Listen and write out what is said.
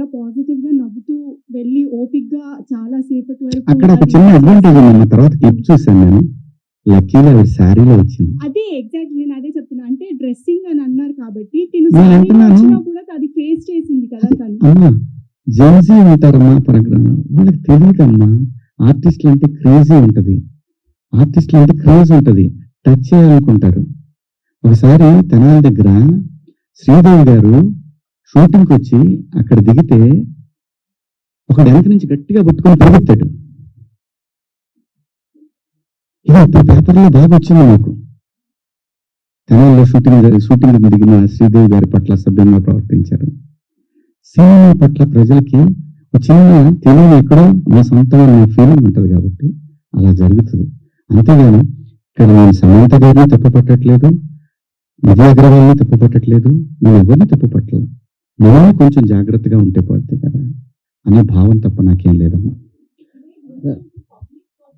చాలా పాజిటివ్‌గా నవ్వుతూ వెళ్ళి ఓపికగా చాలా సేపటి వరకు అక్కడ ఒక అది చిన్న అడ్వాంటేజ్ చేసి ఉందమ్మా. తర్వాత క్లిప్ చూసాను నేను. లక్కీగా ఆవిడ శారీలో వచ్చింది. అదే ఎగ్జాక్ట్‌లీ నేను అదే చెప్తున్నా. అంటే డ్రెస్సింగ్ అని అన్నారు కాబట్టి తిను నేను శారీలో అంటున్నాను వచ్చినా కూడా అది ఫేస్ చేసింది కదా అది తను. అమ్మా జెన్సీ ఉంటారమ్మా పరగ్రహం. వాళ్ళకి తెలియదమ్మా. ఆర్టిస్టులు అంటే క్రేజీ ఉంటది. ఆర్టిస్టులు అంటే క్రేజ్ ఉంటది. టచ్ చేయాలనుకుంటారు. ఒకసారి తెనాలి దగ్గర శ్రీదేవి గారు షూటింగ్‌కి వచ్చి అక్కడ దిగితే ఒకడు వెనక నుంచి గట్టిగా పట్టుకొని పరిగెత్తాడు. ఇది ఇప్పుడు పేపర్‌లో బాగా వచ్చింది నాకు. తెనాలిలో షూటింగ్ దిగిన శ్రీదేవి గారి పట్ల సభ్యంగా ప్రవర్తించారు. సినిమా పట్ల ప్రజలకి ఒక చిన్న తెలియని ఎక్కడో మా సొంతమైన ఫీలింగ్ ఉంటుంది కాబట్టి అలా జరుగుతుంది. అంతేగాని ఇక్కడ నేను సమంత గారిని తప్పుపట్టట్లేదు, విజయ్ అగ్రవాల్ని తప్పుపట్టట్లేదు, నేను ఎవరిని తప్పుపట్టలేదు. మనం కొంచెం జాగ్రత్తగా ఉంటే పోద్ది కదా అనే భావం తప్ప నాకేం లేదమ్మా.